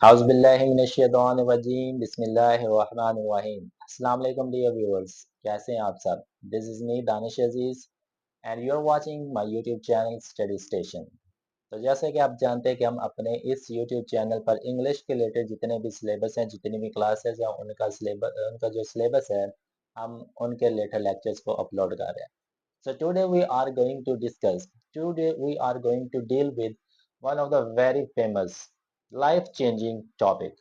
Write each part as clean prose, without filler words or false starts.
हाउज़ुबिल्लाहिमिनश्शैतानिर्रजीम बिस्मिल्लाहिर्रहमानिर्रहीम। अस्सलाम वालेकुम डियर व्यूअर्स, कैसे हैं आप सब? This is me Danish Aziz and you are watching my YouTube channel study station. तो जैसे कि आप जानते हैं कि हम अपने इस यूट्यूब चैनल पर इंग्लिश के रिलेटेड जितने भी सिलेबस हैं, जितनी भी क्लासेस हैं, उनका जो सिलेबस है, हम उनके रिलेटेड लेक्चर्स को अपलोड कर रहे हैं। So today we are going to deal with one of the very famous life changing topic.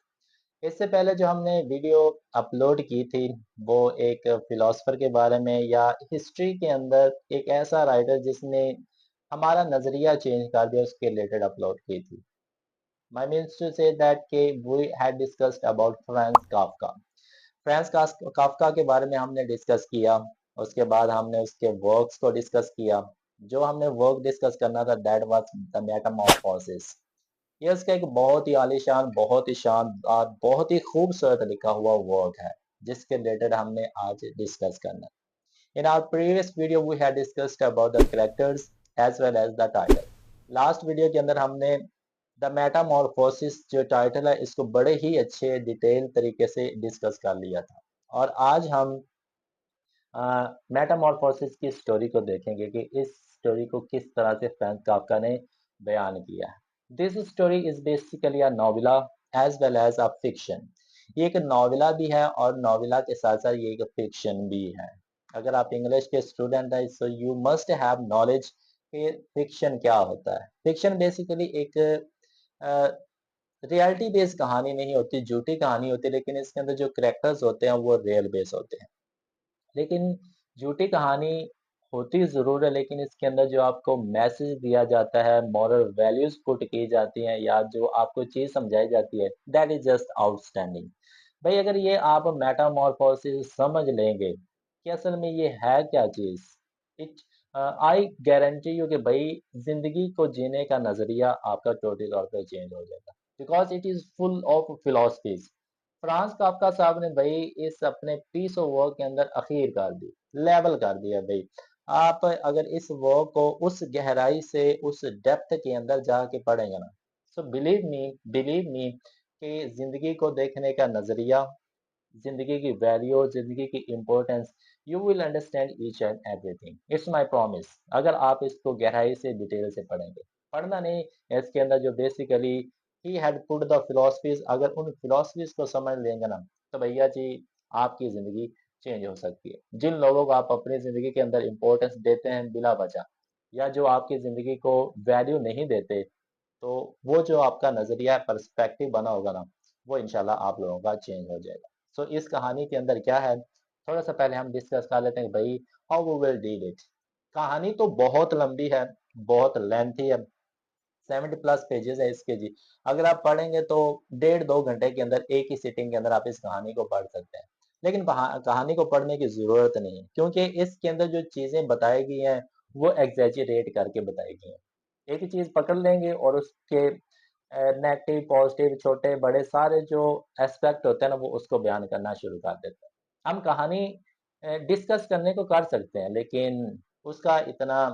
इससे पहले जो हमने वीडियो अपलोड की थी वो एक फिलोसफर के बारे में या हिस्ट्री के अंदर एक ऐसा राइटर जिसने हमारा नजरिया चेंज कर दिया उसके रिलेटेड अपलोड की थी। My means to say that कि we had discussed about Franz Kafka. Kafka के बारे में हमने डिस्कस किया। उसके बाद हमने उसके वर्क्स को डिस्कस किया। जो हमने वर्क डिस्कस करना था दैट वाज द मेटामॉर्फोसिस। ये उसका एक बहुत ही आलीशान, बहुत ही शानदार, बहुत ही खूबसूरत लिखा हुआ वर्क है जिसके रिलेटेड हमने आज डिस्कस करना है। In our previous video we had discussed about the characters as well as the title. Last video के अंदर हमने द मेटामॉर्फोसिस जो टाइटल है इसको बड़े ही अच्छे डिटेल तरीके से डिस्कस कर लिया था। और आज हम मेटामॉर्फोसिस की स्टोरी को देखेंगे कि इस स्टोरी को किस तरह से फ्रांज काफका ने बयान किया है। This story is basically a novella as well as a fiction. ये एक नोवेला भी है और नोवेला के साथ साथ ये एक फिक्शन भी है। अगर आप इंग्लिश के स्टूडेंट हैं so you must have knowledge कि फिक्शन क्या होता है। फिक्शन बेसिकली एक रियलिटी बेस्ड कहानी नहीं होती, झूठी कहानी होती है, लेकिन इसके अंदर जो करेक्टर्स होते हैं वो रियल बेस होते हैं। लेकिन झूठी कहानी होती ज़रूर है, लेकिन इसके अंदर जो आपको मैसेज दिया जाता है, मॉरल वैल्यूज़ पुट की जाती हैं या जो आपको चीज़ समझाई जाती है, दैट इज़ जस्ट आउटस्टैंडिंग। भाई अगर ये आप मेटामॉर्फोसिस समझ लेंगे कि असल में ये है क्या चीज़, इट आई गारंटी यू कि भाई ज़िंदगी को जीने का नज़रिया आपका टोटली तौर पे चेंज हो जाएगा। Because it is full of philosophies. Franz Kafka साहब ने भाई इस अपने पीस ऑफ वर्क के अंदर अखीर कर दी, लेवल कर दिया भाई। आप अगर इस वर्क को उस गहराई से उस डेप्थ के अंदर जाके पढ़ेंगे ना, सो बिलीव मी कि जिंदगी को देखने का नजरिया, जिंदगी की वैल्यू, जिंदगी की importance, you will understand each and everything. It's my promise. अगर आप इसको गहराई से डिटेल से पढ़ेंगे, पढ़ना नहीं, इसके अंदर जो basically he had put the philosophies, अगर उन फिलोसफीज को समझ लेंगे ना तो भैया जी आपकी जिंदगी चेंज हो सकती है। जिन लोगों को आप अपनी जिंदगी के अंदर इंपॉर्टेंस देते हैं बिला वजह, या जो आपकी जिंदगी को वैल्यू नहीं देते, तो वो जो आपका नजरिया पर्सपेक्टिव बना होगा ना, वो इंशाल्लाह आप लोगों का चेंज हो जाएगा। सो इस कहानी के अंदर क्या है, थोड़ा सा पहले हम डिस्कस कर लेते हैं कि भाई how we will deal it. कहानी तो बहुत लंबी है, बहुत लेंथी है, 70 प्लस पेजेस है इसके जी। अगर आप पढ़ेंगे तो 1.5 2 घंटे के अंदर एक ही सिटिंग के अंदर आप इस कहानी को पढ़ सकते हैं। लेकिन कहानी को पढ़ने की जरूरत नहीं है, क्योंकि इसके अंदर जो चीजें बताई गई हैं वो एग्जेजरेट करके बताई गई हैं। एक ही चीज पकड़ लेंगे और उसके नेगेटिव पॉजिटिव छोटे बड़े सारे जो एस्पेक्ट होते हैं ना वो उसको बयान करना शुरू कर देते हैं। हम कहानी डिस्कस करने को कर सकते हैं, लेकिन उसका इतना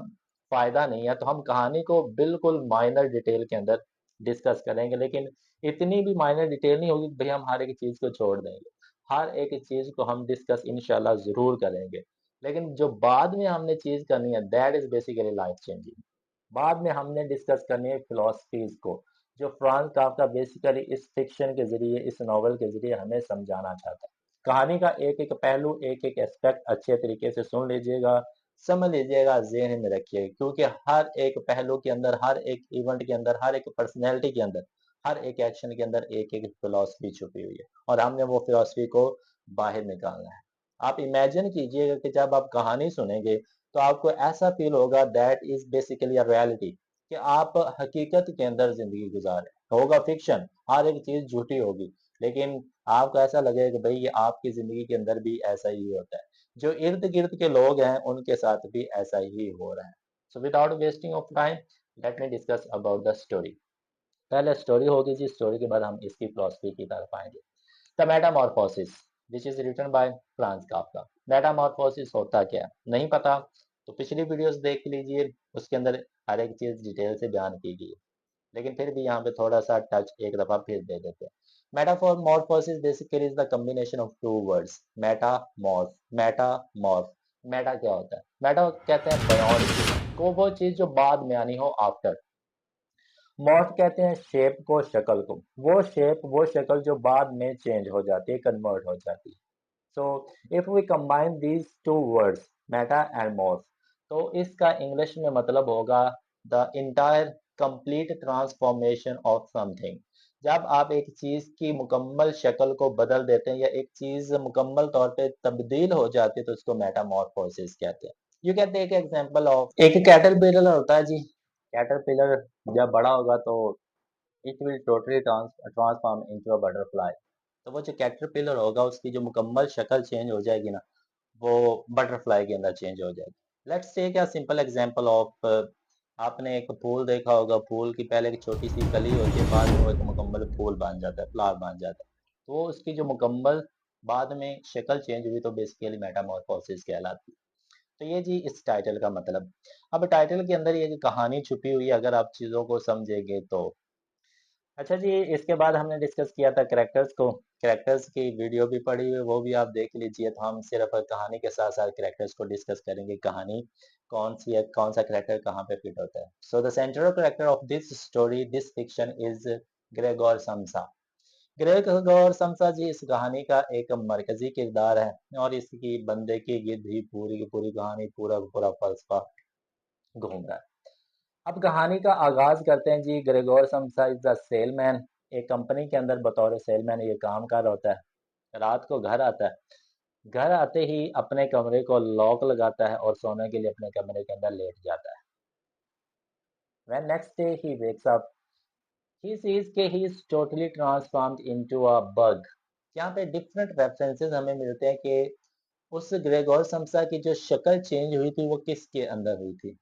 फायदा नहीं है, तो हम कहानी को बिल्कुल माइनर डिटेल के अंदर डिस्कस करेंगे। लेकिन इतनी भी माइनर डिटेल नहीं होगी कि भाई हम हर एक चीज को छोड़ देंगे। हर एक चीज को हम डिस्कस इंशाल्लाह जरूर करेंगे। लेकिन जो बाद में हमने चीज करनी है that is basically life changing. बाद में हमने डिस्कस करनी है फिलोसफीज को, जो फ्रांस काफका बेसिकली इस फिक्शन के जरिए, इस नॉवल के जरिए हमें समझाना चाहता है। कहानी का एक एक पहलू, एक एक एस्पेक्ट अच्छे तरीके से सुन लीजिएगा, समझ लीजिएगा, ज़हन में रखिए, क्योंकि हर एक पहलू के अंदर, हर एक इवेंट के अंदर, हर एक पर्सनैलिटी के अंदर, हर एक एक्शन के अंदर एक एक फिलॉसफी छुपी हुई है और हमने वो फिलॉसफी को बाहर निकालना है। आप इमेजिन कीजिएगा कि जब आप कहानी सुनेंगे तो आपको ऐसा फील होगा that is basically a reality, कि आप हकीकत के अंदर जिंदगी गुजार रहे होगा। फिक्शन, हर एक चीज झूठी होगी, लेकिन आपको ऐसा लगेगा कि भाई ये आपकी जिंदगी के अंदर भी ऐसा ही होता है, जो इर्द गिर्द के लोग हैं उनके साथ भी ऐसा ही हो रहा है। सो without wasting of time let me discuss about the story. पहले स्टोरी होगी जी, स्टोरी के बाद हम इसकी फिलोसफी की तरफ आएंगे। The metamorphosis which is written by Franz Kafka. Metamorphosis होता क्या है नहीं पता तो पिछली वीडियोस देख लीजिए, उसके अंदर हर एक चीज डिटेल से बयान की गई है। लेकिन फिर भी यहाँ पे थोड़ा सा टच एक दफा फिर दे देते हैं। Metamorphosis basically is the combination of two words, metamorph, metamorph. Meta क्या होता है? मेटा कहते हैं बयॉन्ड चीज को, वो चीज जो बाद में आनी हो, आफ्टर। मॉर्फ कहते हैं शेप को, शक्ल को, वो शेप वो शक्ल जो बाद में चेंज हो जाती है, कन्वर्ट हो जाती है। So if we combine these two words, meta and morph, तो इसका इंग्लिश में मतलब होगा the entire complete transformation of something. जब आप एक चीज की मुकम्मल शक्ल को बदल देते हैं या एक चीज मुकम्मल तौर पे तब्दील हो जाती है तो उसको मेटामॉर्फोसिस कहते हैं। You can take example of एक कैटरपिलर होता है जी। कैटरपिलर जब बड़ा होगा तो it will totally transform into a butterfly. तो वो जो कैटरपिलर होगा उसकी जो मुकम्मल शक्ल चेंज हो जाएगी ना, वो बटरफ्लाई के अंदर चेंज हो जाएगी। Let's take a simple example of, आपने एक फूल देखा होगा, फूल की पहले एक छोटी सी कली होती है, बाद में वो एक मुकम्मल फूल बन जाता है, फ्लावर बन जाता है। तो वो उसकी जो मुकम्मल बाद में शक्ल चेंज हुई तो बेसिकली मेटामॉर्फोसिस कहलाती है। तो ये जी इस टाइटल का मतलब। अब टाइटल के अंदर ये जो कहानी छुपी हुई है, अगर आप चीज़ों को समझेंगे तो। अच्छा जी, इसके बाद हमने डिस्कस किया था कैरेक्टर्स को। कैरेक्टर्स की वीडियो भी पड़ी हुई है, वो भी आप देख लीजिए। तो हम सिर्फ कहानी के साथ साथ कैरेक्टर्स को डिस्कस करेंगे, कहानी कौन सी है, कौन सा कैरेक्टर कहाँ पे फिट होता है। So the central character of this story, this fiction is Gregor Samsa. Gregor Samsa ji इस कहानी का एक मरकजी किरदार है, और इसकी बंदे की गिर्द ही पूरी की पूरी कहानी, पूरा का पूरा फलसफा घूम रहा है। अब कहानी का आगाज करते हैं जी। Gregor Samsa is the salesman. एक कंपनी के अंदर बतौर सेलमैन ये काम कर होता है। रात को घर आता है। घर आते ही अपने कमरे को लॉक लगाता है और सोने के लिए अपने कमरे के अंदर लेट जाता है। When next day he wakes up, he sees कि he is totally transformed into a bug। यहाँ पे डिफरेंट रेफरेंसेस हमें मिलते हैं कि उस ग्रेगोर समसा की जो शक्ल चेंज हुई थी वो किसके अंदर हुई थी।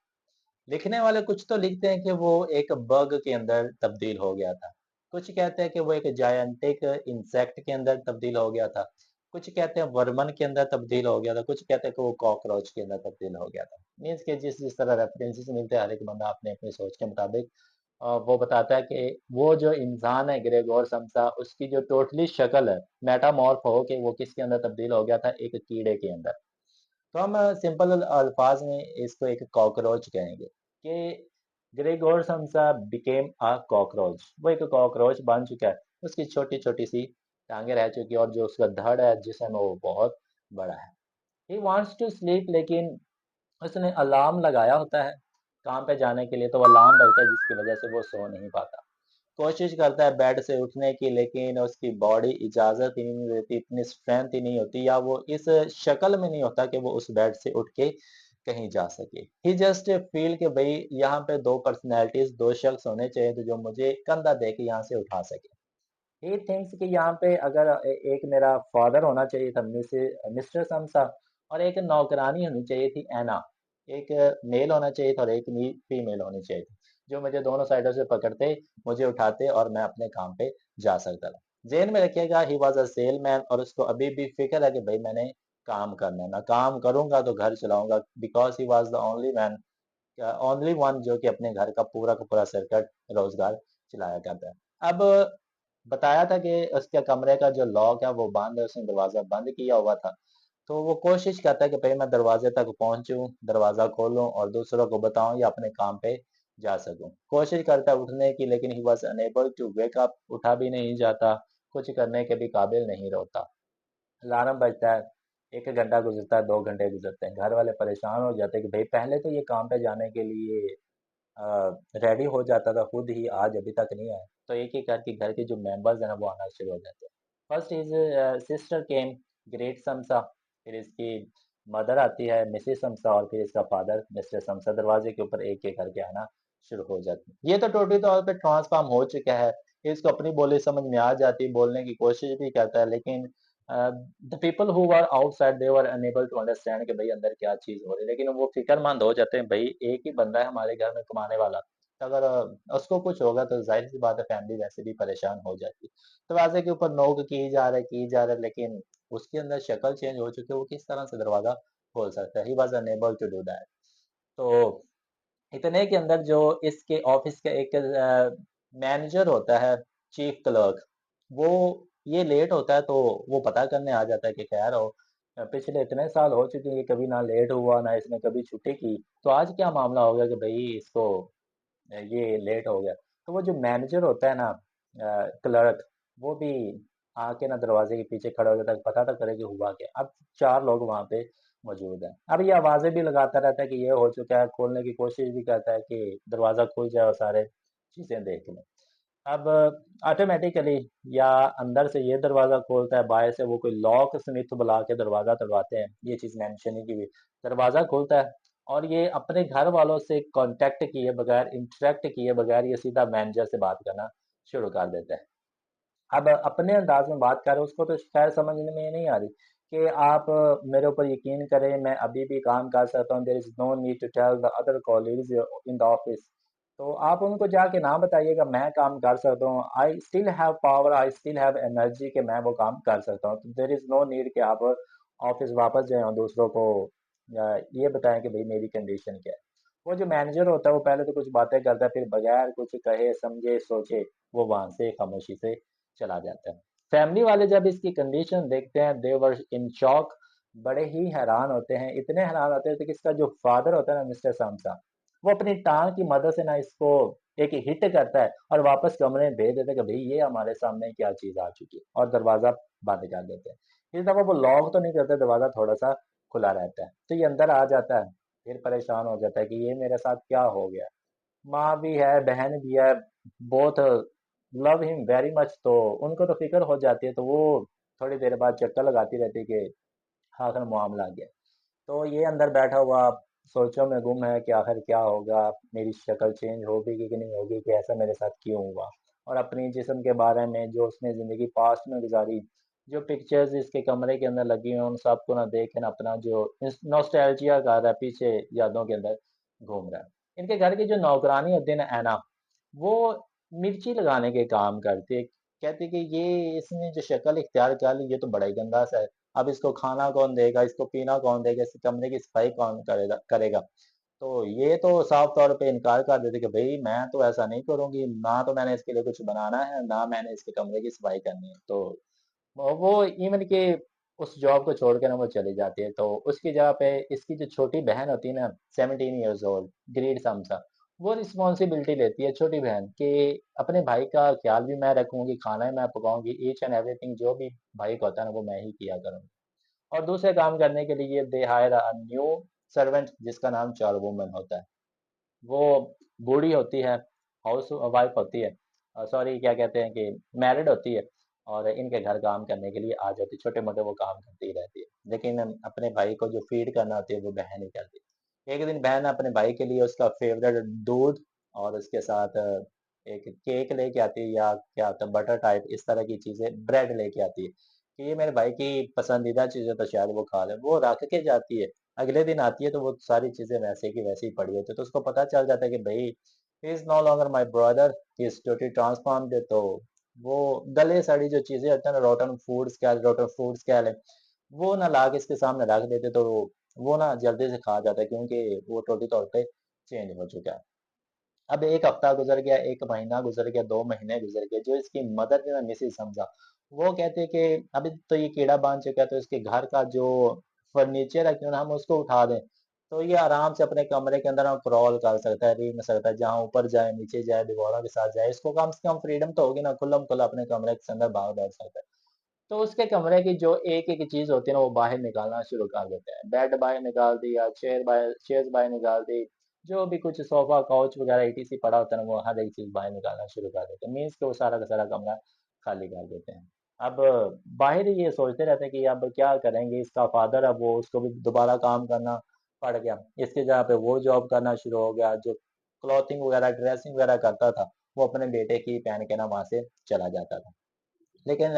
लिखने वाले कुछ तो लिखते हैं कि वो एक बग के अंदर तब्दील हो गया था। कुछ कहते हैं कि वो एक जायंटिक इंसेक्ट के अंदर तब्दील हो गया था। कुछ कहते हैं वर्मन के अंदर तब्दील हो गया था। कुछ कहते हैं कि वो कॉकरोच के अंदर तब्दील हो गया था। मीन्स के जिस जिस तरह रेफरेंसेस मिलते हैं, हर एक बंदा अपने अपनी सोच के मुताबिक वो बताता है कि वो जो इंसान है ग्रेगोर समसा, उसकी जो टोटली शक्ल है मेटामॉर्फ हो के वो किसके अंदर तब्दील हो गया था, एक कीड़े के अंदर। तो हम सिंपल अल्फाज में इसको एक कॉकरोच कहेंगे कि Gregor samosa became a cockroach. वो एक कॉकरोच बन चुका है। उसकी छोटी छोटी सी टांगे रह चुकी है और जो उसका धड़ है जिसम है वो बहुत बड़ा है। ही वॉन्ट्स टू स्लीप, लेकिन उसने अलार्म लगाया होता है काम पे जाने के लिए, तो वो अलार्म बजता है जिसकी वजह से वो सो नहीं पाता। कोशिश करता है बेड से उठने की, लेकिन उसकी बॉडी इजाज़त ही नहीं देती, इतनी स्ट्रेंथ ही नहीं होती, या वो इस शक्ल में नहीं होता कि वो उस बेड से उठ के कहीं जा सके। ही जस्ट फील कि भई यहाँ पे 2 पर्सनैलिटीज़, 2 शख्स होने चाहिए तो जो मुझे कंधा दे के यहाँ से उठा सके। ही थिंक्स कि यहाँ पे अगर एक मेरा फादर होना चाहिए था, मिस्टर समसा, और एक नौकरानी होनी चाहिए थी, एना। एक मेल होना चाहिए था और एक फीमेल होनी चाहिए थी, जो मुझे दोनों साइडों से पकड़ते, मुझे उठाते और मैं अपने काम पे जा सकता था। जेल में रखिएगा, ही वॉज अ सेलमैन, और उसको अभी भी फिक्र है कि भाई मैंने काम करना है, मैं काम करूंगा तो घर चलाऊंगा, because he was the only man, only one जो कि अपने घर का पूरा सर्कट रोजगार चलाया करता है। अब बताया था कि उसके कमरे का जो लॉक है वो बंद है, उसने दरवाज़ा बंद किया हुआ था। तो वो कोशिश करता है कि भई मैं दरवाज़े तक पहुँचूँ, दरवाज़ा खोलूँ और दूसरों को बताऊँ या अपने काम पे जा सकूँ। कोशिश करता है उठने की, लेकिन he was unable to wake up, उठा भी नहीं जाता, कुछ करने के भी काबिल नहीं होता। अलार्म बजता है, 1 घंटा गुज़रता है, 2 घंटे गुज़रते हैं। घर वाले परेशान हो जाते हैं कि भई पहले तो ये काम पे जाने के लिए रेडी हो जाता था खुद ही, आज अभी तक नहीं आया। तो एक एक करके घर के जो मेंबर्स हैं ना वो आना शुरू हो जाते हैं। फर्स्ट हिज सिस्टर केम, ग्रेट समसा। फिर इसकी मदर आती है, मिसेस समसा, और फिर इसका फादर मिस्टर समसा। दरवाजे के ऊपर एक एक करके आना शुरू हो जाते हैं। ये तो टोटली तौर पे ट्रांसफॉर्म हो चुका है। इसको अपनी बोली समझ में आ जाती है, बोलने की कोशिश भी करता है, लेकिन the people who were outside they were unable to understand कि भाई अंदर क्या चीज़ हो रही है। लेकिन वो फ़िक्रमंद हो जाते हैं, भाई एक ही बंदा है हमारे घर में कमाने वाला। तो अगर उसको कुछ होगा तो ज़ाहिर-सी बात है फैमिली वैसे भी परेशान हो जाती है। दरवाज़े के ऊपर नॉक की जा रहा है, लेकिन उसके अंदर शक्ल चेंज हो चुकी है, वो किस तरह से दरवाज़ा खोल सकता है? He was unable to do that. तो इतने के अंदर जो इसके ऑफ़िस का एक मैनेजर होता है, चीफ क्लर्क, वो ये लेट होता है तो वो पता करने आ जाता है कि खैर हो, पिछले इतने साल हो चुके हैं, ये कभी ना लेट हुआ ना इसने कभी छुट्टी की, तो आज क्या मामला हो गया कि भाई इसको ये लेट हो गया। तो वो जो मैनेजर होता है ना, क्लर्क, वो भी आके ना दरवाजे के पीछे खड़ा हो जाता है, पता तो करे कि हुआ क्या। अब चार लोग वहां पे मौजूद हैं। अब ये आवाजें भी लगाता रहता है कि ये हो चुका है, खोलने की कोशिश भी करता है कि दरवाजा खुल जाए और सारे चीजें देख लें। अब ऑटोमेटिकली या अंदर से ये दरवाजा खोलता है, बाहर से वो कोई लॉक स्मिथ बुला के दरवाजा तड़वाते हैं, ये चीज मेंशन नहीं की हुई। दरवाजा खुलता है और ये अपने घर वालों से कांटेक्ट किए बगैर, इंटरेक्ट किए बगैर, ये सीधा मैनेजर से बात करना शुरू कर देता है। अब अपने अंदाज में बात कर रहे हो, उसको तो शायद समझने में नहीं आ रही कि आप मेरे ऊपर यकीन करें, मैं अभी भी काम कर सकता हूँ, there is no need to tell the other colleagues in the office. तो आप उनको जाके ना बताइएगा मैं काम कर सकता हूँ, I still have power, I still have energy, कि मैं वो काम कर सकता हूँ। तो देयर इज नो नीड कि आप ऑफिस वापस जाएं और दूसरों को ये बताएं कि भाई मेरी कंडीशन क्या है। वो जो मैनेजर होता है वो पहले तो कुछ बातें करता है, फिर बगैर कुछ कहे समझे सोचे वो वहां से खामोशी से चला जाता है। फैमिली वाले जब इसकी कंडीशन देखते हैं, दे वर इन शॉक, बड़े ही हैरान होते हैं, इतने हैरान होते हैं कि इसका जो फादर होता है ना, मिस्टर सामसा, वो अपनी टांग की मदद से ना इसको एक हिट करता है और वापस कमरे में भेज देता है कि भाई ये हमारे सामने क्या चीज आ चुकी है, और दरवाजा बंद कर देते हैं। इस दफा वो लॉक तो नहीं करते, दरवाजा थोड़ा सा खुला रहता है, तो ये अंदर आ जाता है। फिर परेशान हो जाता है कि ये मेरे साथ क्या हो गया। माँ भी है, बहन भी है, both love him very much, तो उनको तो फिक्र हो जाती है, तो वो थोड़ी देर बाद चक्कर लगाती रहती है कि आखिर मामला क्या है। तो ये अंदर बैठा हुआ सोचों में गुम है कि आखिर क्या होगा, मेरी शक्ल चेंज होगी कि नहीं होगी, कि ऐसा मेरे साथ क्यों हुआ। और अपनी जिस्म के बारे में जो उसने जिंदगी पास्ट में गुजारी, जो पिक्चर्स इसके कमरे के अंदर लगी हुई हैं, उन सबको ना देख के ना अपना जो नॉस्टैल्जिया कर रहा है, पीछे यादों के अंदर घूम रहा है। इनके घर की जो नौकरानी होती है ना, ऐना, वो मिर्ची लगाने के काम करती है। कहती है कि ये इसने जो शक्ल इख्तियार कर ली, ये तो बड़ा ही गंदा सा है। अब इसको खाना कौन देगा, इसको पीना कौन देगा, इस कमरे की सफाई कौन करेगा। तो ये तो साफ तौर पे इनकार कर देते कि भाई मैं तो ऐसा नहीं करूंगी, ना तो मैंने इसके लिए कुछ बनाना है, ना मैंने इसके कमरे की सफाई करनी है। तो वो इवन के उस जॉब को छोड़ के ना वो चली जाती है। तो उसकी जगह पे इसकी जो छोटी बहन होती है ना, 17 ईयर्स ओल्ड, ग्रीड समसा, वो रिस्पॉन्सिबिलिटी लेती है, छोटी बहन, कि अपने भाई का ख्याल भी मैं रखूंगी, खाना भी मैं पकाऊंगी, ईच एंड एवरीथिंग जो भी भाई का होता है ना वो मैं ही किया करूंगी। और दूसरे काम करने के लिए they hire a new servant, जिसका नाम चार वुमन होता है। वो बूढ़ी होती है, हाउस वाइफ होती है, सॉरी क्या कहते हैं कि मैरिड होती है, और इनके घर काम करने के लिए आ जाती है, छोटे मोटे वो काम करती ही रहती है। लेकिन अपने भाई को जो फीड करना होती है वो बहन ही करती है। एक दिन बहन अपने भाई के लिए उसका फेवरेट दूध और उसके साथ एक केक लेके आती है, या क्या होता है बटर टाइप इस तरह की चीजें, ब्रेड लेके आती है कि ये मेरे भाई की पसंदीदा चीजें तो शायद वो खा ले। वो रख के जाती है, अगले दिन आती है तो वो सारी चीजें वैसे की वैसी ही पड़ी होती है। तो उसको पता चल जाता है कि भाई he is no longer my brother, he is totally transformed. तो वो गले सड़ी जो चीजें होती है ना, रोटन फूड्स कह लें, वो ना ला के इसके सामने रख देते, तो वो ना जल्दी से खा जाता है, क्योंकि वो टोटली तौर पे चेंज हो चुका है। अब एक हफ्ता गुजर गया, एक महीना गुजर गया, 2 महीने गुजर गए, जो इसकी मदर ने मिसेज समझा, वो कहते कि अभी तो ये कीड़ा बांध चुका है, तो इसके घर का जो फर्नीचर है क्यों ना हम उसको उठा दें, तो ये आराम से अपने कमरे के अंदर क्रॉल कर सकता है, रेंग सकता है, जहाँ ऊपर जाए नीचे जाए दीवारों के साथ जाए, इसको कम से कम फ्रीडम तो होगी ना, खुल्लम खुल्ला अपने कमरे के अंदर भाग दौड़ सकता है। तो उसके कमरे की जो एक एक चीज होती है ना वो बाहर निकालना शुरू कर देते हैं, बेड बाहर निकाल दिया, चेयर्स बाहर निकाल दी, जो भी कुछ सोफा काउच वगैरह ईटीसी पड़ा होता है ना, वो हर एक चीज बाहर निकालना शुरू कर देते हैं, मीन्स के वो सारा का सारा कमरा खाली कर देते हैं। अब बाहर ही ये सोचते रहते हैं कि अब क्या करेंगे, इसका फादर, अब वो उसको भी दोबारा काम करना पड़ गया, इसके जगह पे वो जॉब करना शुरू हो गया, जो क्लॉथिंग वगैरह ड्रेसिंग वगैरह करता था वो अपने बेटे की पहन के ना वहां से चला जाता था। लेकिन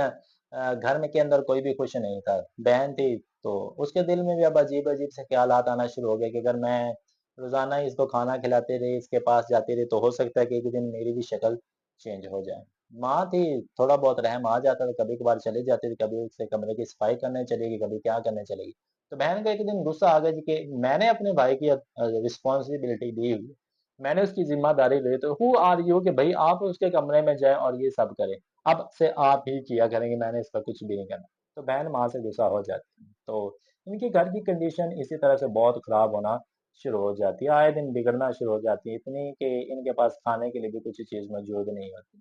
घर में के अंदर कोई भी खुश नहीं था। बहन थी तो उसके दिल में भी अब अजीब अजीब से ख्यालात आना शुरू हो गए कि अगर मैं रोजाना ही इसको खाना खिलाते रही, इसके पास जाती रही, तो हो सकता है कि एक दिन मेरी भी शक्ल चेंज हो जाए। माँ थी, थोड़ा बहुत रहम आ जाता था, कभी कभार चली जाती थी, कभी उससे कमरे की सफाई करने चलेगी, कभी क्या करने चलेगी। तो बहन को एक दिन गुस्सा आ गया जी कि मैंने अपने भाई की रिस्पॉन्सिबिलिटी दी हुई है, मैंने उसकी ज़िम्मेदारी ली, तो हू आर यू कि भई आप उसके कमरे में जाएँ और ये सब करें। अब से आप ही किया करेंगे, मैंने इसका कुछ भी नहीं करना। तो बहन वहाँ से गुस्सा हो जाती है। तो इनके घर की कंडीशन इसी तरह से बहुत खराब होना शुरू हो जाती है, आए दिन बिगड़ना शुरू हो जाती है, इतनी कि इनके पास खाने के लिए भी कुछ चीज़ मौजूद नहीं होती।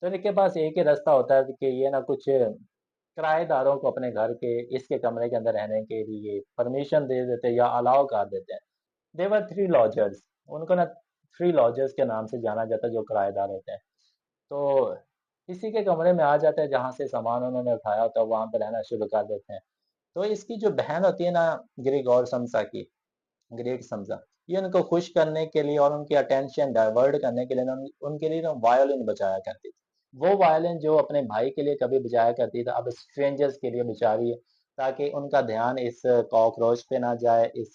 तो इनके पास एक ही रास्ता होता है कि ये ना कुछ किराएदारों को अपने घर के इसके कमरे के अंदर रहने के लिए परमिशन दे देते हैं या अलाउ कर देते हैं। देवर थ्री लॉजर्स, उनको ना थ्री लॉजर्स के नाम से जाना जाता है जो किराएदार होते हैं। तो किसी के कमरे में आ जाते हैं जहाँ से सामान उन्होंने उठाया होता है वहां पर रहना शुरू कर देते हैं। तो इसकी जो बहन होती है ना, ग्रिगोर समसा की, ग्रेट समझा। ये उनको खुश करने के लिए और उनकी अटेंशन डाइवर्ट करने के लिए ना उनके लिए ना वायोलिन बजाया करती थी। वो वायोलिन जो अपने भाई के लिए कभी बजाया करती थी, अब स्ट्रेंजर्स के लिए बजा रही है, ताकि उनका ध्यान इस कॉकरोच पे ना जाए, इस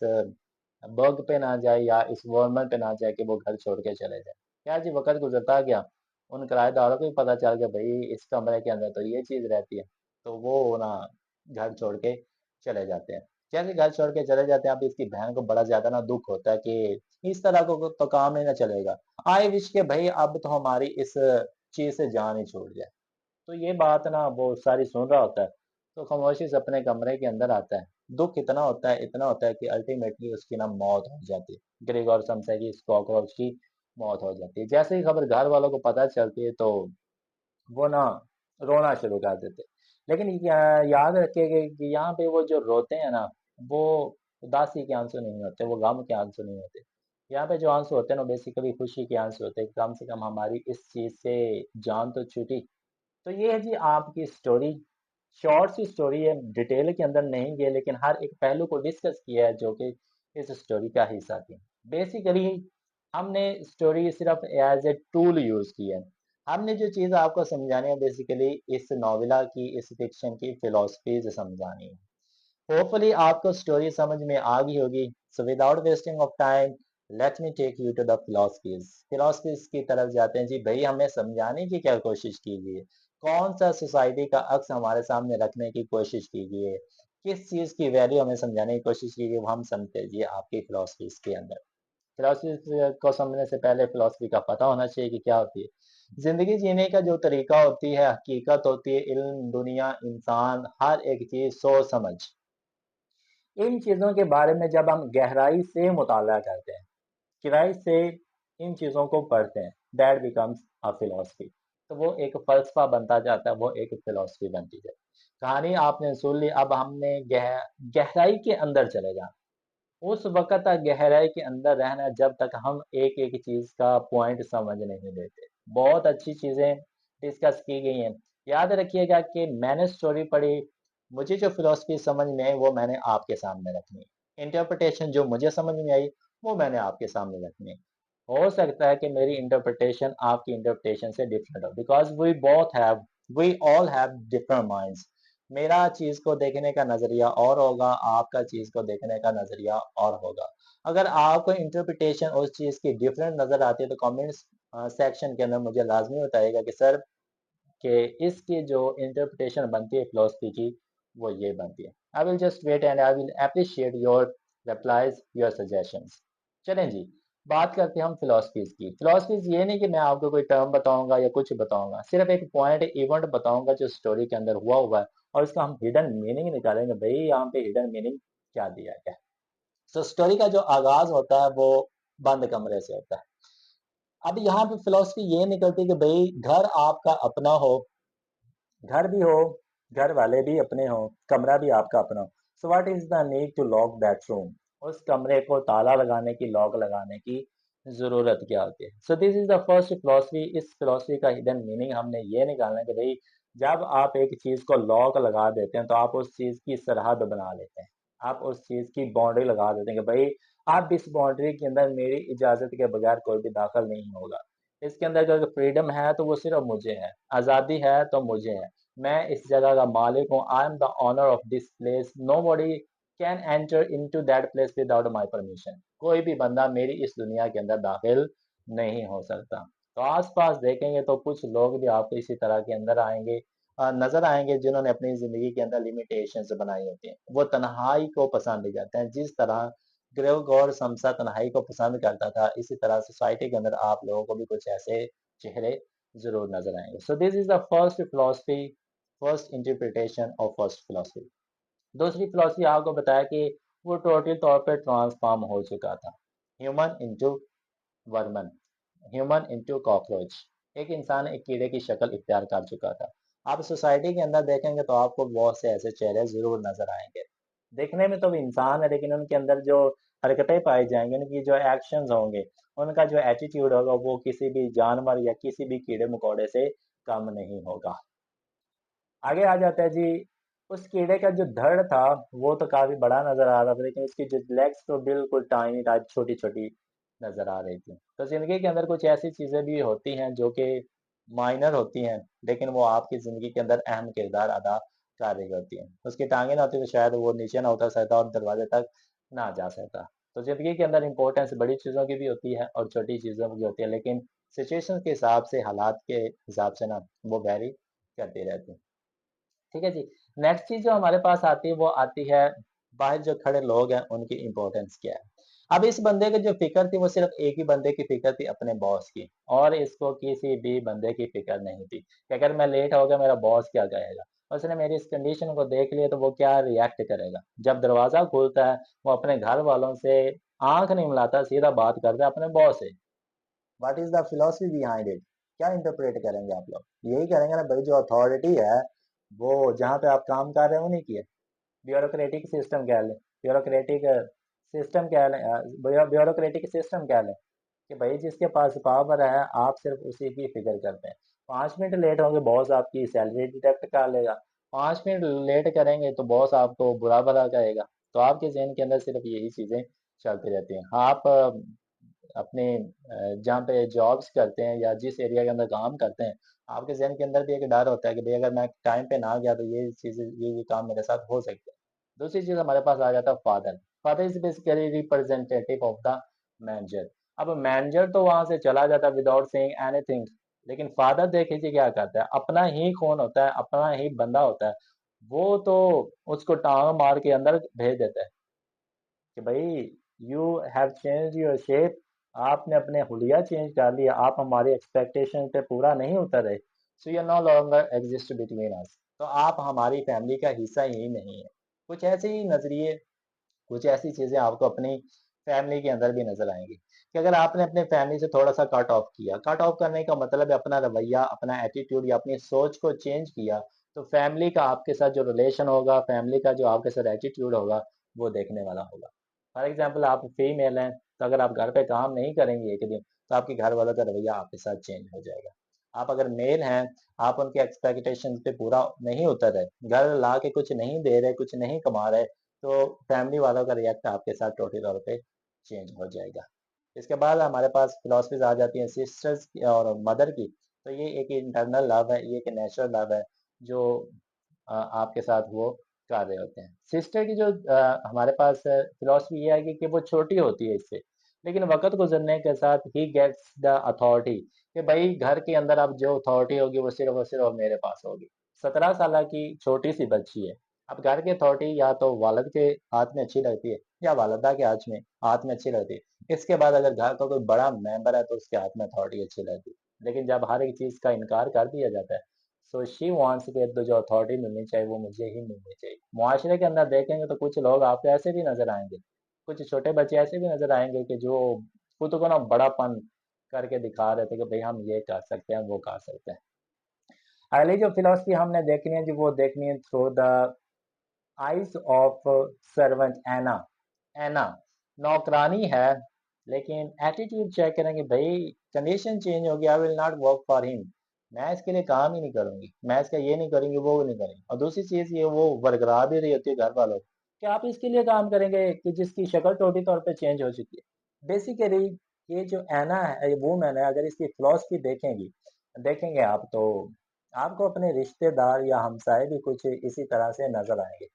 बग पे ना जाए या इस वर्मन पे ना जाए कि वो घर छोड़ के चले जाए। क्या जी वक़्त गुज़रता गया, उन किराएदारों को भी पता चल गया भई इस कमरे के अंदर तो ये चीज़ रहती है, तो वो ना घर छोड़ के चले जाते हैं। जैसे घर छोड़ के चले जाते हैं, अब इसकी बहन को बड़ा ज़्यादा ना दुःख होता है कि इस तरह को तो काम नहीं ना चलेगा। आई विश कि भई अब तो हमारी इस चीज़ से जान ही छूट जाए। तो ये बात ना वो सारी सुन रहा होता है, तो खामोशी से अपने कमरे के अंदर आता है। दुःख इतना होता है कि अल्टीमेटली उसकी ना मौत हो जाती है। ग्रेगोर समसा की इस कॉकरोच की मौत हो जाती है। जैसे ही खबर घर वालों को पता चलती है तो वो ना रोना शुरू कर देते। लेकिन याद रखिएगा कि यहाँ पे वो जो रोते हैं ना, वो उदासी के आंसू नहीं होते, वो गम के आंसू नहीं होते। यहाँ पे जो आंसू होते हैं ना बेसिकली खुशी के आंसू होते हैं, कम से कम हमारी इस चीज से जान तो छूटी। तो ये है जी आपकी स्टोरी, शॉर्ट सी स्टोरी है, डिटेल के अंदर नहीं गए लेकिन हर एक पहलू को डिस्कस किया है जो कि इस स्टोरी का हिस्सा थी। बेसिकली हमने स्टोरी सिर्फ एज ए टूल यूज की है। हमने जो चीज़ आपको समझानी है बेसिकली इस नॉवेला की, इस फिक्शन की फिलोसफीज समझानी है। होपफुली आपको स्टोरी समझ में आ गई होगी। So without wasting of time, let me take you to the philosophies. Philosophies की तरफ जाते हैं जी। भाई हमें समझाने की क्या कोशिश की गई है, कौन सा सोसाइटी का अक्स हमारे सामने रखने की कोशिश की गई है, किस चीज की वैल्यू हमें समझाने की कोशिश की गई है, वो हम समझते हैं जी आपकी फिलोसफीज के अंदर। फिलोसफी को समझने से पहले फिलोसफी का पता होना चाहिए कि क्या होती है। जिंदगी जीने का जो तरीका होती है, हकीकत होती है, इल्म, दुनिया, इंसान, हर एक चीज, सोच समझ, इन चीजों के बारे में जब हम गहराई से मुताला करते हैं, गहराई से इन चीजों को पढ़ते हैं, दैट बिकम्स अ फिलोसफी। तो वो एक फलसफा बनता जाता है, वो एक फिलोसफी बनती है। कहानी आपने सुन ली, अब हमने गहराई के अंदर चले जाना। उस वक़्त तक गहराई के अंदर रहना जब तक हम एक-एक चीज़ का पॉइंट समझ नहीं लेते। बहुत अच्छी चीज़ें डिस्कस की गई हैं। याद रखिएगा कि मैंने स्टोरी पढ़ी, मुझे जो फ़िलॉसफ़ी समझ में आई वो मैंने आपके सामने रखनी है। इंटरप्रिटेशन जो मुझे समझ में आई वो मैंने आपके सामने रखनी है। हो सकता है कि मेरी इंटरप्रिटेशन आपकी इंटरप्रिटेशन से डिफरेंट हो, because we all have different minds. मेरा चीज़ को देखने का नज़रिया और होगा, आपका चीज़ को देखने का नज़रिया और होगा। अगर आपको इंटरप्रिटेशन उस चीज़ की डिफरेंट नज़र आती है तो कमेंट्स सेक्शन के अंदर मुझे लाज़मी बताइएगा कि सर कि इसकी जो इंटरप्रिटेशन बनती है फिलॉसफी की, वो ये बनती है। I will just wait and I will appreciate your replies, your suggestions. चलें जी, बात करते हैं हम फिलॉसफीज की। फिलॉसफीज ये नहीं कि मैं आपको कोई टर्म बताऊंगा या कुछ बताऊंगा, सिर्फ एक पॉइंट इवेंट बताऊंगा जो स्टोरी के अंदर हुआ है और इसका हम हिडन मीनिंग निकालेंगे, भाई यहाँ पे हिडन मीनिंग क्या दिया गया है। सो स्टोरी का जो आगाज होता है वो बंद कमरे से होता है। अब यहाँ पे फिलॉसफी ये निकलती है कि भाई घर आपका अपना हो, घर भी हो, घर वाले भी अपने हो, कमरा भी आपका अपना हो। So what is the need to lock that room? उस कमरे को ताला लगाने की, लॉक लगाने की जरूरत क्या होती है? So this is the first philosophy. इस फिलॉसफी का हिडन मीनिंग हमने ये निकालना है कि भाई जब आप एक चीज को लॉक लगा देते हैं तो आप उस चीज की सरहद बना लेते हैं, आप उस चीज की बाउंड्री लगा देते हैं कि भाई आप इस बाउंड्री के अंदर मेरी इजाजत के बगैर कोई भी दाखिल नहीं होगा। इसके अंदर अगर फ्रीडम है तो वो सिर्फ मुझे है, आज़ादी है तो मुझे है, मैं इस जगह का मालिक हूँ, I am the owner of this place, nobody can enter in to that place without my permission. कोई भी बंदा मेरी इस दुनिया के अंदर दाखिल नहीं हो सकता। तो आस पास देखेंगे तो कुछ लोग भी आपको इसी तरह के अंदर आएंगे, नजर आएंगे, जिन्होंने अपनी जिंदगी के अंदर लिमिटेशंस बनाई होती हैं। वो तन्हाई को पसंद करते हैं, जिस तरह गिरफ्त गौर समसा तन्हाई को पसंद करता था। इसी तरह सोसाइटी के अंदर आप लोगों को भी कुछ ऐसे चेहरे ज़रूर नज़र आएँगे। So this is the first philosophy, first interpretation of first philosophy. दूसरी फिलॉसफी आपको बताया कि वो टोटल तौर पे ट्रांसफॉर्म हो चुका था। Human into Varman, human into cockroach. एक इंसान एक कीड़े की शक्ल इख्तियार कर चुका था। आप सोसाइटी के अंदर देखेंगे तो आपको बहुत से ऐसे चेहरे ज़रूर नज़र आएँगे। देखने में तो वो इंसान है लेकिन उनके अंदर जो हरकतें पाई जाएँगी, उनकी जो एक्शंस होंगे, उनका जो एटीट्यूड होगा वो किसी भी जानवर या किसी भी कीड़े-मकोड़े से कम नहीं होगा। आगे आ जाता है जी, उस कीड़े का जो धड़ था वो तो काफी बड़ा नजर आ रहा था लेकिन उसकी जो लेग्स तो बिल्कुल टाइनी टाइप छोटी छोटी नजर आ रही थी। तो जिंदगी के अंदर कुछ ऐसी चीजें भी होती हैं जो कि माइनर होती हैं लेकिन वो आपकी जिंदगी के अंदर अहम किरदार अदा कर रही होती हैं। उसकी टांगे ना होती तो शायद वो नीचे ना उतर सकता और दरवाजे तक ना जा सकता। तो जिंदगी के अंदर इंपॉर्टेंस बड़ी चीजों की भी होती है और छोटी चीजों की होती है, लेकिन सिचुएशन के हिसाब से, हालात के हिसाब से ना वो वेरी करती रहती है। ठीक है जी। नेक्स्ट चीज़ जो हमारे पास आती है वो आती है, बाहर जो खड़े लोग हैं उनकी इम्पोर्टेंस क्या है। अब इस बंदे की जो फ़िक्र थी वो सिर्फ़ एक ही बंदे की फ़िक्र थी, अपने बॉस की, और इसको किसी भी बंदे की फ़िक्र नहीं थी कि अगर मैं लेट हो गया मेरा बॉस क्या कहेगा। उसने मेरी इस कंडीशन को देख लिया तो वो क्या रिएक्ट करेगा। जब दरवाज़ा खुलता है वो अपने घर वालों से आँख नहीं मिलाता, सीधा बात करता है अपने बॉस से। What is the philosophy behind it? क्या इंटरप्रेट करेंगे आप लोग? यही करेंगे ना भाई, जो अथॉरिटी है वो जहाँ पे आप काम कर रहे हो नहीं किया। ब्यूरोक्रेटिक सिस्टम कह लें, ब्यूरोक्रेटिक सिस्टम कह लें, ब्यूरोक्रेटिक सिस्टम कह लें कि भाई जिसके पास पावर है आप सिर्फ उसी की फिक्र करते हैं। 5 मिनट लेट होंगे बॉस आपकी सैलरी डिडक्ट कर लेगा। 5 मिनट लेट करेंगे तो बॉस आपको बुरा भला कहेगा। तो आपके जहन के अंदर सिर्फ यही चीजें चलती रहती हैं। हाँ, आप अपने जहाँ पे जॉब्स करते हैं या जिस एरिया के अंदर काम करते हैं, आपके ज़हन के अंदर भी एक डर होता है कि भई अगर मैं टाइम पे ना गया तो ये चीज़ें ये काम मेरे साथ हो सकते हैं। दूसरी चीज़ हमारे पास आ जाता है father. Father is basically representative of the manager. अब मैनेजर तो वहाँ से चला जाता है विदाउट सेइंग एनीथिंग, लेकिन फादर देख लीजिए क्या करता है, अपना ही खून होता है, अपना ही बंदा होता है, वो तो उसको टाँग मार के अंदर भेज देता है। कि भाई you have change your shape, आपने अपने हुलिया चेंज कर लिया, आप हमारी एक्सपेक्टेशन पे पूरा नहीं उतर रहे, so you know longer exist between us, तो आप हमारी फैमिली का हिस्सा ही नहीं है। कुछ ऐसे ही नजरिए, कुछ ऐसी चीजें आपको अपनी फैमिली के अंदर भी नजर आएंगी कि अगर आपने अपने फैमिली से थोड़ा सा कट ऑफ किया, कट ऑफ करने का मतलब है अपना रवैया, अपना एटीट्यूड या अपनी सोच को चेंज किया, तो फैमिली का आपके साथ जो रिलेशन होगा, फैमिली का जो आपके साथ एटीट्यूड होगा, वो देखने वाला होगा। फॉर एग्जाम्पल आप फीमेल हैं, तो अगर आप घर पे काम नहीं करेंगे एक दिन, तो आपके घर वालों का रवैया आपके साथ चेंज हो जाएगा। आप अगर मेल हैं, आप उनके एक्सपेक्टेशन पे पूरा नहीं उतर रहे, घर ला के कुछ नहीं दे रहे, कुछ नहीं कमा रहे, तो फैमिली वालों का रिएक्ट आपके साथ टोटली तौर पे चेंज हो जाएगा। इसके बाद हमारे पास फिलॉसफीज आ जाती हैं सिस्टर्स की और मदर की। तो ये एक इंटरनल लव है, ये एक नेचुरल लव है जो आपके साथ वो कर रहे होते हैं। सिस्टर की जो हमारे पास फिलॉसफी ये है कि वो छोटी होती है इससे, लेकिन वक्त गुजरने के साथ ही गेट्स द अथॉरिटी कि भाई घर के अंदर अब जो अथॉरिटी होगी वो सिर्फ और सिर्फ मेरे पास होगी। 17 साल की छोटी सी बच्ची है, अब घर की अथॉरिटी या तो वालिद के हाथ में अच्छी लगती है या वालिदा के हाथ में अच्छी लगती है। इसके बाद अगर घर का कोई बड़ा मेंबर है तो उसके हाथ में अथॉरिटी अच्छी लगती है, लेकिन जब हर एक चीज का इनकार कर दिया जाता है, सो शी वांट्स कि तो जो अथॉरिटी मिलनी चाहिए वो मुझे ही मिलनी चाहिए। मुआशरे के अंदर देखेंगे तो कुछ लोग आपको ऐसे भी नजर आएंगे, कुछ छोटे बच्चे ऐसे भी नजर आएंगे कि जो खुद को ना बड़ापन करके दिखा रहे थे कि भाई हम ये कर सकते हैं, वो कर सकते हैं। अगली जो फिलोसफी हमने देखनी है जी वो देखनी है through the eyes of servant Anna. Anna नौकरानी है, लेकिन एटीट्यूड चेक करेंगे भाई, कंडीशन चेंज हो गया, I will not work for him, मैं इसके लिए काम ही नहीं करूंगी, मैं इसका ये नहीं करूंगी, वो नहीं करेंगे। और दूसरी चीज ये वो बरकरार भी रही होती है घर वालों कि आप इसके लिए काम करेंगे कि जिसकी शक्ल टोटली तौर पे चेंज हो चुकी है। बेसिकली ये जो एना है, ये वूमेन है, अगर इसकी फिलॉसफी देखेंगी, देखेंगे आप तो आपको अपने रिश्तेदार या हमसाए भी कुछ इसी तरह से नजर आएंगे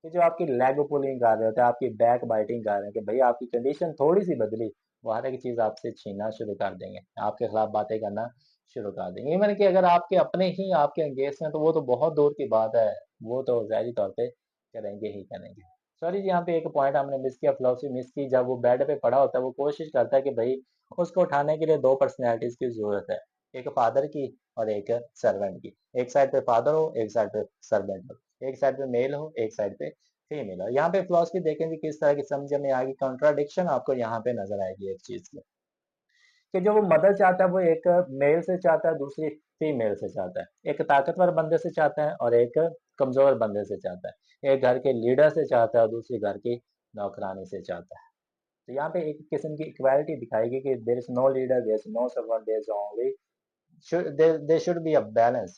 कि जो आपकी लेग पुलिंग कर रहे होते हैं, आपकी बैक बाइटिंग कर रहे हैं कि भाई आपकी कंडीशन थोड़ी सी बदली, वो हर एक चीज आपसे छीनना शुरू कर देंगे, आपके खिलाफ बातें करना शुरू कर देंगे। इवन कि अगर आपके अपने ही आपके एंगेज हैं तो वो तो बहुत दूर की बात है, वो तो ज़ाहिरी तौर पे करेंगे ही करेंगे। सॉरी जी, यहाँ पे एक पॉइंट हमने मिस किया, फिलॉसफी मिस की। जब वो बेड पे पड़ा होता है, वो कोशिश करता है कि भाई उसको उठाने के लिए दो पर्सनैलिटीज की जरूरत है, एक फादर की और एक सर्वेंट की। एक साइड पे फादर हो, एक साइड पे सर्वेंट हो, एक साइड पे मेल हो, एक साइड पे फीमेल हो। यहाँ पे फिलॉसफी देखेंगे किस तरह की समझ में आएगी, कॉन्ट्राडिक्शन आपको यहाँ पे नजर आएगी एक चीज की, कि जो वो मदद चाहता है वो एक मेल से चाहता है, दूसरी फीमेल से चाहता है। एक ताकतवर बंदे से चाहता है और एक कमजोर बंदे से चाहता है। एक घर के लीडर से चाहता है और दूसरी घर की नौकरानी से चाहता है। तो यहाँ पे एक किस्म की इक्वालिटी दिखाएगी कि there is no leader, there is no servant, there is only there should be a balance,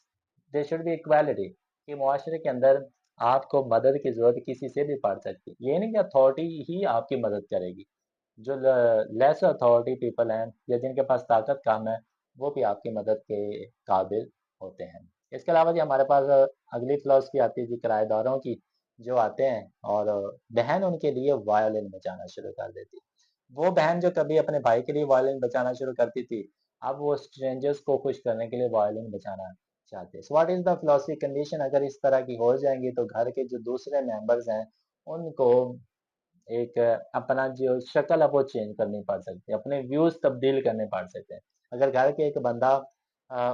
there should be equality, कि मुआशरे के अंदर आपको मदद की जरूरत किसी से भी पड़ सकती है। ये नहीं कि अथॉरिटी ही आपकी मदद करेगी। जो लेस अथॉरिटी पीपल हैं या जिनके पास ताकत कम है, वो भी आपकी मदद के काबिल होते हैं। इसके अलावा जी हमारे पास अगली फिलॉसफी आती है जी किराएदारों की, जो आते हैं और बहन उनके लिए वायलिन बजाना शुरू कर देती है। वो बहन जो कभी अपने भाई के लिए वायलिन बजाना शुरू करती थी, अब वो स्ट्रेंजर्स को खुश करने के लिए वायलिन बजाना चाहते हैं। सो what is the philosophy condition, अगर इस तरह की हो जाएंगी तो घर के जो दूसरे मेंबर्स हैं उनको एक अपना जो शक्ल है वो चेंज करनी पड़ सकती है, अपने व्यूज तब्दील करने पड़ सकते हैं। अगर घर के एक बंदा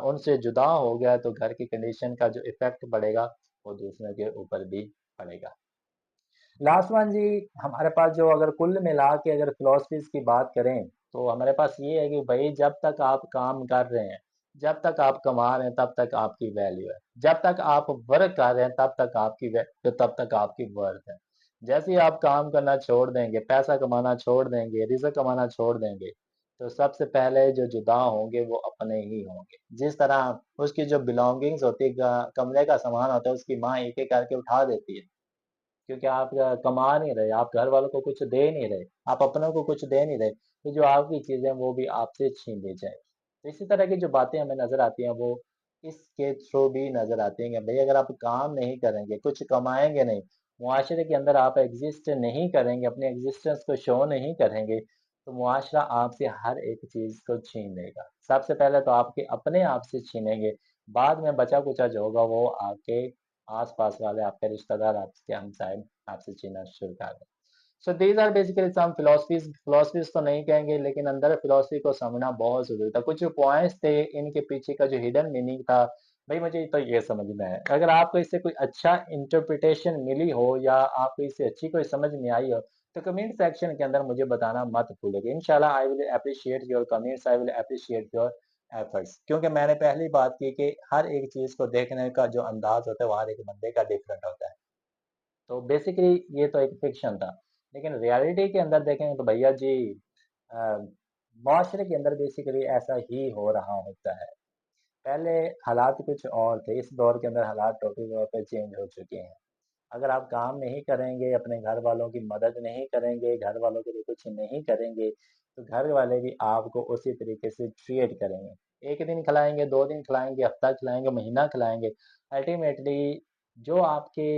उनसे जुदा हो गया तो घर की कंडीशन का जो इफेक्ट पड़ेगा वो दूसरे के ऊपर भी पड़ेगा। लास्ट वन जी, हमारे पास जो अगर कुल मिला के अगर फिलोसफीज की बात करें तो हमारे पास ये है कि भाई जब तक आप काम कर रहे हैं, जब तक आप कमा रहे हैं, तब तक आपकी वैल्यू है। जब तक आप वर्क कर रहे हैं तब तक आपकी तो तब तक आपकी वर्थ है। जैसे ही आप काम करना छोड़ देंगे, पैसा कमाना छोड़ देंगे, रिज़्क कमाना छोड़ देंगे, तो सबसे पहले जो जुदा होंगे वो अपने ही होंगे। जिस तरह उसकी जो बिलोंगिंग्स होती है, कमरे का सामान होता है, उसकी माँ एक एक करके उठा देती है, क्योंकि आप कमा नहीं रहे, आप घर वालों को कुछ दे नहीं रहे, आप अपनों को कुछ दे नहीं रहे, तो जो आपकी चीजें वो भी आपसे छीन ली जाए। तो इसी तरह की जो बातें हमें नजर आती हैं वो इसके थ्रू भी नजर आती हैं कि भाई अगर आप काम नहीं करेंगे, कुछ कमाएंगे नहीं, मुआशरे के अंदर आप एग्जिस्ट नहीं करेंगे, अपने एग्जिस्टेंस को शो नहीं करेंगे, तो मुआशरा आपसे हर एक चीज को छीन लेगा। सबसे पहले तो आपके अपने आप से छीनेंगे, बाद में बचा कुचा जो होगा वो आपके आस-पास वाले, आपके रिश्तेदार, आपके हमसाए आपसे छीनना शुरू कर दें। So these are basically some philosophies, philosophies तो नहीं कहेंगे लेकिन अंदर फिलॉसफी को समझना बहुत जरूरी था। कुछ जो पॉइंट्स थे इनके पीछे का जो हिडन मीनिंग था, भाई मुझे तो ये समझ में आया। अगर आपको इससे कोई अच्छा इंटरप्रिटेशन मिली हो या आपको इससे अच्छी कोई समझ में आई हो तो कमेंट सेक्शन के अंदर मुझे बताना मत भूलिएगा। इंशाल्लाह I will appreciate your comments, I will appreciate your efforts, क्योंकि मैंने पहली बात की कि हर एक चीज को देखने का जो अंदाज होता है वो हर एक बंदे का डिफरेंट होता है। तो बेसिकली ये तो एक फिक्शन था, लेकिन रियलिटी के अंदर देखेंगे तो भैया जी अ, माशरे के अंदर बेसिकली ऐसा ही हो रहा होता है। पहले हालात कुछ और थे, इस दौर के अंदर हालात टोटली तौर पे चेंज हो चुके हैं। अगर आप काम नहीं करेंगे, अपने घर वालों की मदद नहीं करेंगे, घर वालों के लिए कुछ नहीं करेंगे, तो घर वाले भी आपको उसी तरीके से ट्रीट करेंगे। एक दिन खिलाएँगे, 2 दिन खिलाएँगे, हफ्ता खिलाएँगे, महीना खिलाएँगे। अल्टीमेटली जो आपके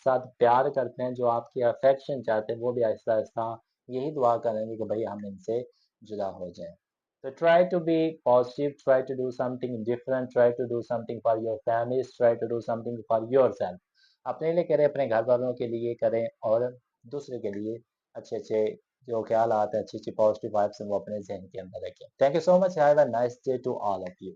साथ प्यार करते हैं, जो आपकी अफेक्शन चाहते हैं, वो भी आहिस्ता-आहिस्ता यही दुआ करेंगे कि भई हम इनसे जुदा हो जाएँ। So try to be positive, try to do something different, try to do something for your families, try to do something for yourself. अपने लिए करें, अपने घर वालों के लिए करें और दूसरे के लिए अच्छे-अच्छे जो ख्याल आते हैं, अच्छी-अच्छी पॉजिटिव वाइब्स हैं वो अपने ज़हन के अंदर रखें। Thank you so much, have a nice day to all of you.